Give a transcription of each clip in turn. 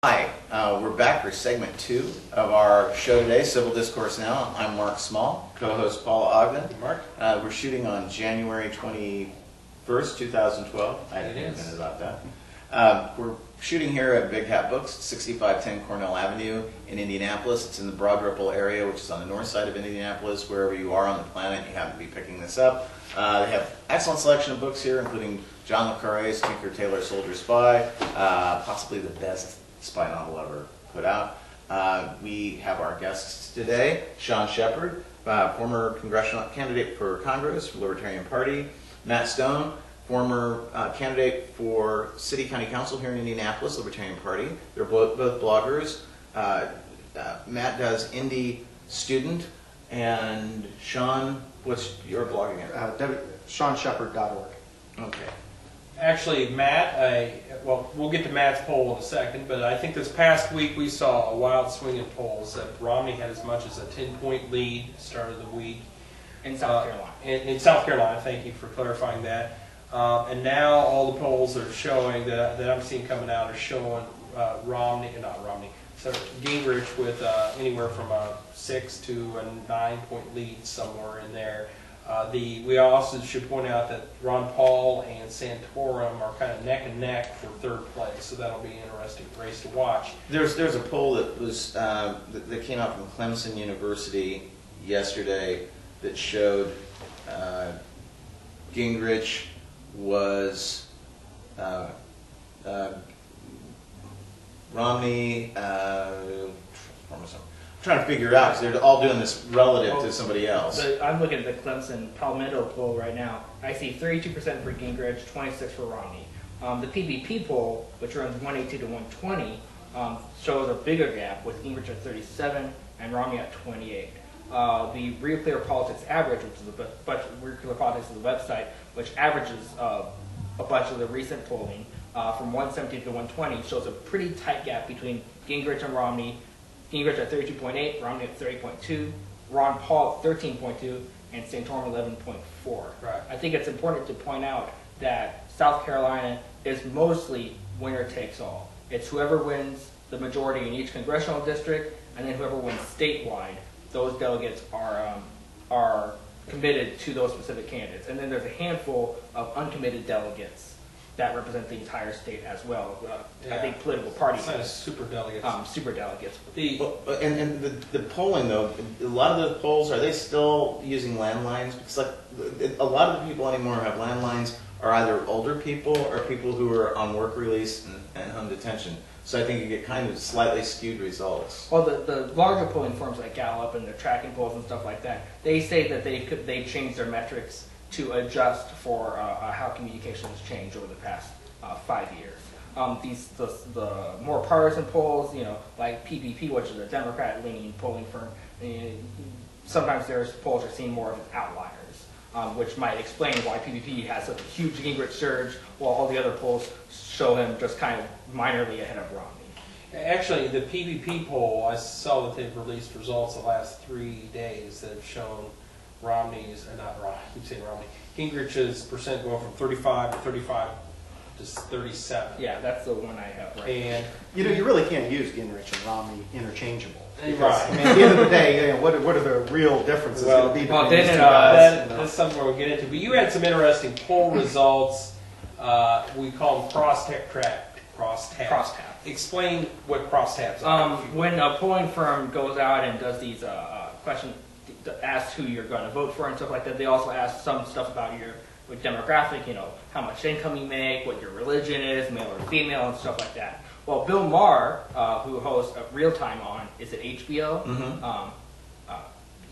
Hi, we're back for segment 2 of our show today, Civil Discourse Now. I'm Mark Small, co-host Paul Ogden. Mark. We're shooting on January 21st, 2012. I didn't think about that. We're shooting here at Big Hat Books, 6510 Cornell Avenue in Indianapolis. It's in the Broad Ripple area, which is on the north side of Indianapolis. Wherever you are on the planet, you happen to be picking this up. They have excellent selection of books here, including John le Carré's Tinker, Tailor, Soldier, Spy, possibly the best spy novel ever put out. We have our guests today, Shepard, former congressional candidate for Congress for the Libertarian Party, Matt Stone, former candidate for City County Council here in Indianapolis, Libertarian Party. They're both bloggers. Matt does Indie Student, and Sean, what's your blog again? SeanShepard.org. Okay. Actually, Matt, well, we'll get to Matt's poll in a second, but I think this past week we saw a wild swing in polls that Romney had as much as a 10-point lead start of the week. In South Carolina. In South Carolina, thank you for clarifying that. And now all the polls are showing, that I'm seeing coming out, are showing so Gingrich with anywhere from a 6 to a 9-point lead somewhere in there. We also should point out that Ron Paul and Santorum are kind of neck and neck for third place, so that'll be an interesting race to watch. There's a poll that was that came out from Clemson University yesterday that showed Gingrich was Romney. I'm trying to figure it out because they're all doing this relative to somebody else. I'm looking at the Clemson Palmetto poll right now. I see 32% for Gingrich, 26% for Romney. The PBP poll, which runs 182 to 120, shows a bigger gap with Gingrich at 37 and Romney at 28. The Real Clear Politics average, which is Real Clear Politics is the website, which averages a bunch of the recent polling from 117 to 120, shows a pretty tight gap between Gingrich and Romney. Gingrich at 32.8, Romney at 30.2, Ron Paul at 13.2, and Santorum 11.4. Right. I think it's important to point out that South Carolina is mostly winner takes all. It's whoever wins the majority in each congressional district, and then whoever wins statewide. Those delegates are committed to those specific candidates. And then there's a handful of uncommitted delegates that represent the entire state as well. I think political parties have super delegates. Super delegates. And the polling though, a lot of the polls, are they still using landlines? Because like a lot of the people anymore who have landlines are either older people or people who are on work release and home detention. So I think you get kind of slightly skewed results. Well, the larger polling firms like Gallup and the tracking polls and stuff like that, they say that they changed their metrics to adjust for how communications change over the past 5 years. The more partisan polls, like PPP, which is a Democrat-leaning polling firm, sometimes their polls are seen more as outliers, which might explain why PPP has such a huge Gingrich surge, while all the other polls show him just kind of minorly ahead of Romney. Actually, the PPP poll, I saw that they've released results the last 3 days that have shown Gingrich's percent going from 35 to 35 to 37. Yeah, that's the one I have. Right. And you really can't use Gingrich and Romney interchangeable. Right. I mean, at the end of the day, what are the real differences going to be between these two guys? That's something we'll get into. But you had some interesting poll results. We call them crosstabs. Crosstabs. Explain what crosstabs are. When a polling firm goes out and does these questions, ask who you're going to vote for and stuff like that, they also ask some stuff about your demographic, how much income you make, what your religion is, male or female, and stuff like that. Well, Bill Maher, who hosts Real Time on, is it HBO?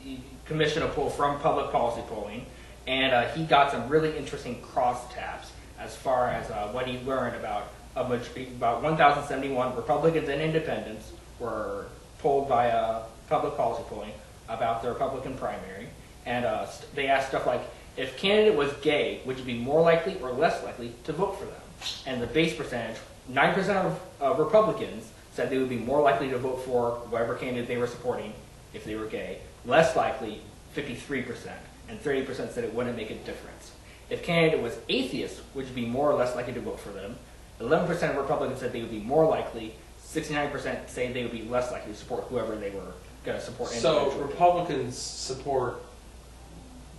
He commissioned a poll from Public Policy Polling, and he got some really interesting crosstabs as far as what he learned about 1,071 Republicans and Independents were polled by Public Policy Polling about the Republican primary, and they asked stuff like, if candidate was gay, would you be more likely or less likely to vote for them? And the base percentage, 9% of Republicans said they would be more likely to vote for whatever candidate they were supporting if they were gay, less likely, 53%, and 30% said it wouldn't make a difference. If candidate was atheist, would you be more or less likely to vote for them? 11% of Republicans said they would be more likely, 69% say they would be less likely to support whoever they were going to support. So individually. Republicans support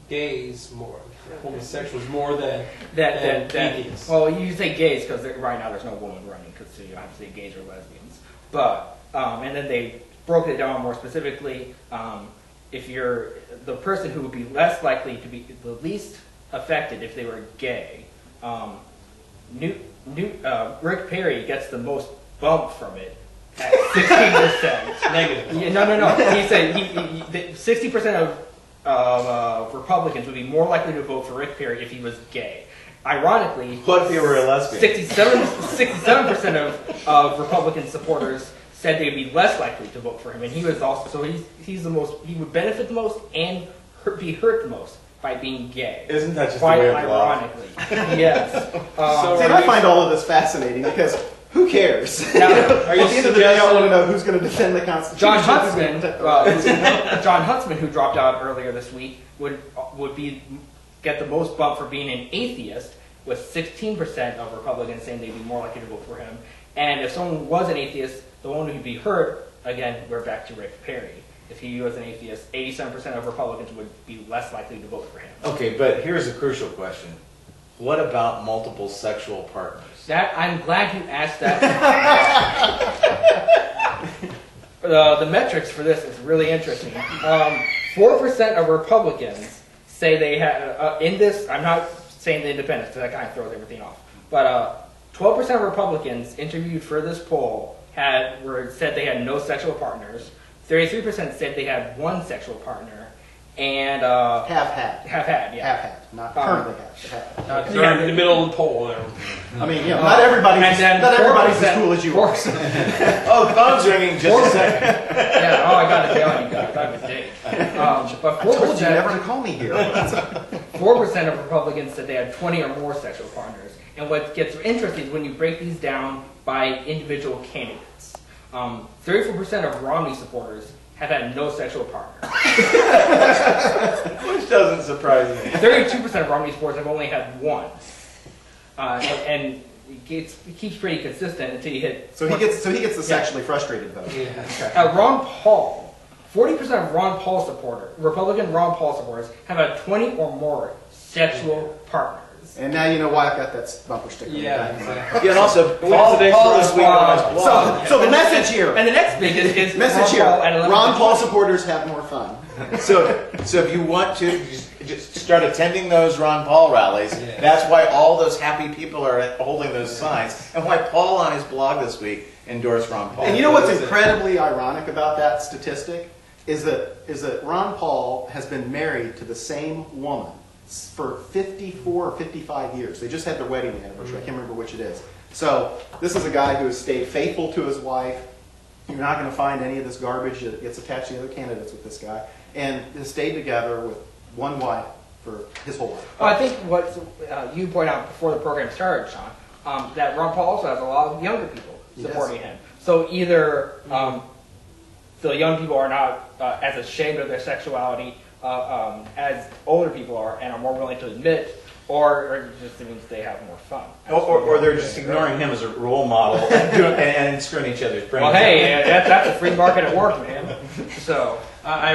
gays more, homosexuals more than atheists. Well, you say gays because right now there's no woman running, because so you have to say gays or lesbians. But and then they broke it down more specifically. If you're the person who would be less likely to be the least affected if they were gay, Rick Perry gets the most bump from it at 16%. Negative. Yeah, no. He said 60% of Republicans would be more likely to vote for Rick Perry if he was gay. Ironically, What if you were a lesbian? 67% of Republican supporters said they'd be less likely to vote for him, and he was also so he's the most, he would benefit the most and be hurt the most by being gay. Isn't that just Quite the way of law? ironically, yes. So See, and I find all of this fascinating because who cares? Now, are you At the end of the day, I want to suggesting- know who's going to defend the Constitution. John who's Huntsman, gonna protect the rights. John Huntsman, who dropped out earlier this week, would get the most bump for being an atheist, with 16% of Republicans saying they'd be more likely to vote for him. And if someone was an atheist, the one who'd be hurt, again, we're back to Rick Perry. If he was an atheist, 87% of Republicans would be less likely to vote for him. Okay, but here's a crucial question. What about multiple sexual partners? That I'm glad you asked that. The metrics for this is really interesting. 4% of Republicans say they had in this. I'm not saying the independents because that kind of throws everything off. But 12% of Republicans interviewed for this poll said they had no sexual partners. 33% said they had one sexual partner, and Have had. yeah. Have had. Not currently have. You're in the middle of the poll there. I mean, not everybody's and then not everybody's as 4% cool as you are. Oh, the phone's ringing. Just a second. Yeah, I got to tell you guys, that was big. But I told you 4%, never to call me here. 4% of Republicans said they had 20 or more sexual partners. And what gets interesting is when you break these down by individual candidates. 34% of Romney supporters have had no sexual partner. Which doesn't surprise me. 32% of Romney supporters have only had one. And it keeps pretty consistent until you hit... So he gets the sexually frustrated vote. Yeah. Ron Paul, 40% of Republican Ron Paul supporters have had 20 or more sexual partners. And now you know why I've got that bumper sticker. Yeah, on the back. exactly. Yeah, and also, Paul this week on his blog. So the message here. And the next big is Message here. Ron Paul and Ron Paul supporters have more fun. So if you want to just start attending those Ron Paul rallies, Yeah. that's why all those happy people are holding those signs, and why Paul on his blog this week endorsed Ron Paul. And you know what's incredibly ironic about that statistic is that Ron Paul has been married to the same woman for 54 or 55 years. They just had their wedding anniversary. I can't remember which it is. So this is a guy who has stayed faithful to his wife. You're not going to find any of this garbage that gets attached to the other candidates with this guy. And has stayed together with one wife for his whole life. Well, I think what you pointed out before the program started, Sean, that Ron Paul also has a lot of younger people supporting him. So either the young people are not as ashamed of their sexuality as older people are and are more willing to admit, or it just means they have more fun. Or they're just ignoring him as a role model and screwing each other's brains. Well, hey, that's a free market at work, man. So I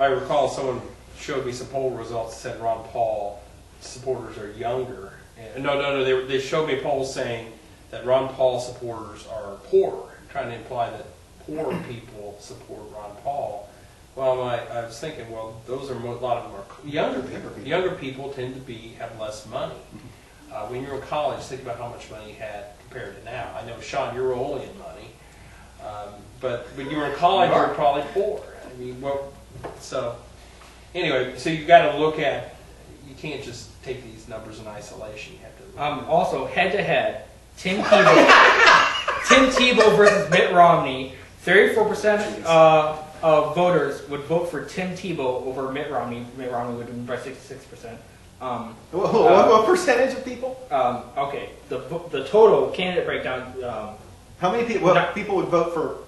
recall someone showed me some poll results that said Ron Paul supporters are younger. And no, they showed me polls saying that Ron Paul supporters are poorer, trying to imply that poor people support Ron Paul. Well, I was thinking, well, those are a lot of them are younger people. Younger people tend to have less money. When you're in college, think about how much money you had compared to now. I know, Sean, you're only in money, but when you were in college, you were probably poor. I mean, well, so anyway, so you got to look at. You can't just take these numbers in isolation. You have to. also head to head, Tim Tebow versus Mitt Romney. 34% of voters would vote for Tim Tebow over Mitt Romney. Mitt Romney would win by 66%. What percentage of people? Okay, the total candidate breakdown. How many people? What people would vote for?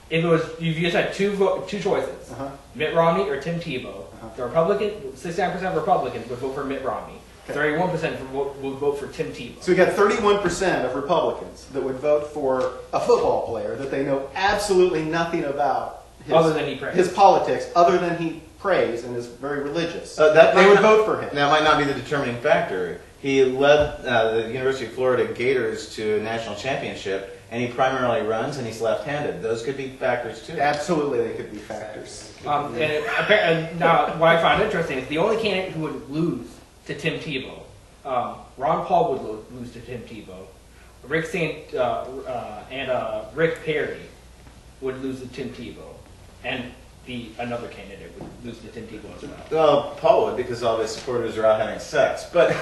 If it was, you just had two choices: Mitt Romney or Tim Tebow. The 69% of Republicans would vote for Mitt Romney. 31% would vote for Tim Tebow. So we got 31% of Republicans that would vote for a football player that they know absolutely nothing about Other than he prays. his politics, other than he prays and is very religious. That They might would not- vote for him. That might not be the determining factor. He led the University of Florida Gators to a national championship, and he primarily runs, and he's left-handed. Those could be factors too. Absolutely, they could be factors. And now, what I found interesting is the only candidate who would lose to Tim Tebow, Ron Paul would lose to Tim Tebow, Rick Perry would lose to Tim Tebow, and another candidate would lose to Tim Tebow as well. Well, Paul would, because all of his supporters are out having sex. But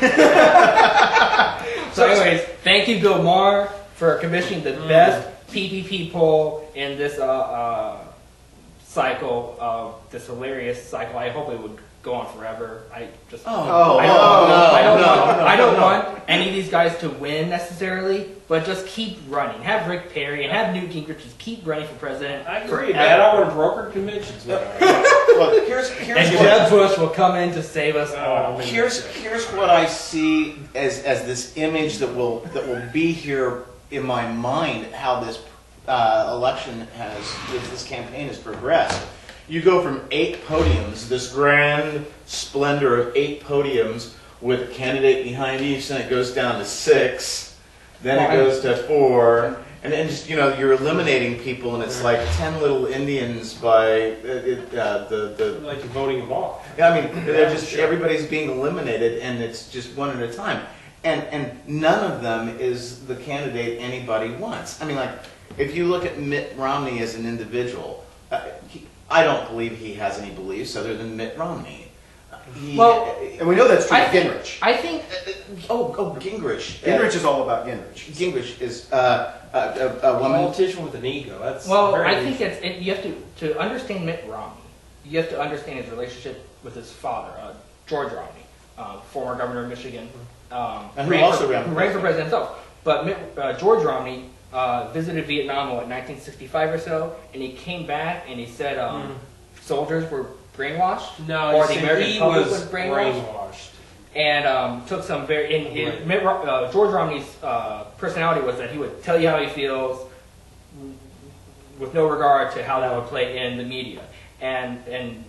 So anyways, thank you, Bill Maher, for commissioning the best PPP poll in this cycle, this hilarious cycle. I hope it would go on forever. I don't want any of these guys to win necessarily, but just keep running. Have Rick Perry and have Newt Gingrich just keep running for president. I agree, man. I want to broker conventions. Look, here's And what, Jeb Bush will come in to save us all. here's what I see as this image that will be here in my mind. How this election this campaign has progressed. You go from 8 podiums, this grand splendor of 8 podiums with a candidate behind each, then it goes down to 6, then it goes to 4, and then just, you're eliminating people, and it's like 10 little Indians by the Like you're voting them off. I mean, they're just, everybody's being eliminated, and it's just one at a time. And none of them is the candidate anybody wants. I mean, like, if you look at Mitt Romney as an individual, I don't believe he has any beliefs other than Mitt Romney. And we know that's true of Gingrich. I think Gingrich. Gingrich is all about Gingrich. Gingrich is a woman. Politician with an ego. That's I think you have to understand Mitt Romney. You have to understand his relationship with his father, George Romney, former governor of Michigan, And who also ran who ran for president himself. But George Romney visited Vietnam in 1965 or so, and he came back and he said soldiers were brainwashed, No, or he the said American he public was was brainwashed. And took some George Romney's personality was that he would tell you how he feels with no regard to how that would play in the media. And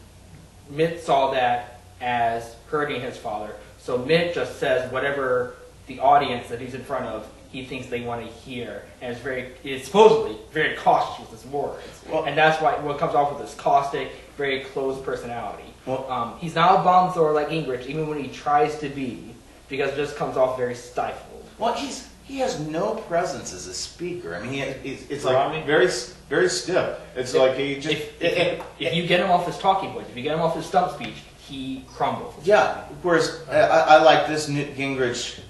Mitt saw that as hurting his father. So Mitt just says whatever the audience that he's in front of he thinks they want to hear, and is supposedly very cautious with his words. And that's why what comes off with this caustic, very closed personality. He's not a bomb thrower like Gingrich, even when he tries to be, because it just comes off very stifled. Well, he has no presence as a speaker. I mean, it's like Romney? very stiff. It's like he just. If you get him off his talking points, if you get him off his stump speech, he crumbles. Yeah, of course. I like this. Newt Gingrich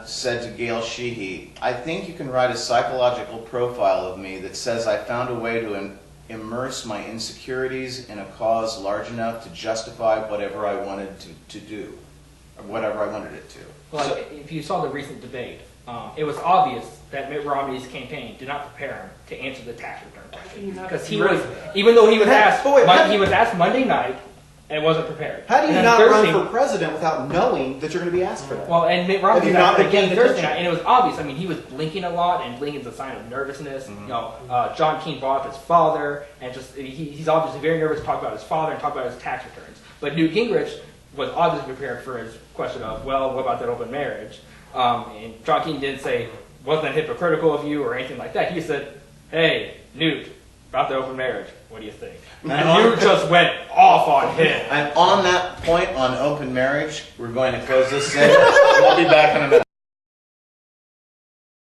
said to Gail Sheehy, "I think you can write a psychological profile of me that says I found a way to immerse my insecurities in a cause large enough to justify whatever I wanted to do, or whatever I wanted it to." Well, if you saw the recent debate, it was obvious that Mitt Romney's campaign did not prepare him to answer the tax return question, because he was, even though he was asked, he was asked Monday night. And wasn't prepared. How do you and not Thursday, run for president without knowing that you're going to be asked for that? Well, and Mitt Romney Have you was not asked been again paying Thursday attention? night, and it was obvious. I mean, he was blinking a lot, and blinking's a sign of nervousness. Mm-hmm. John King brought up his father, and just he's obviously very nervous to talk about his father and talk about his tax returns. But Newt Gingrich was obviously prepared for his question of, well, what about that open marriage? And John King didn't say, wasn't that hypocritical of you or anything like that. He just said, hey, Newt, about the open marriage, what do you think? And you just went off on him. And on that point, on open marriage, we're going to close this in. We'll be back in a minute.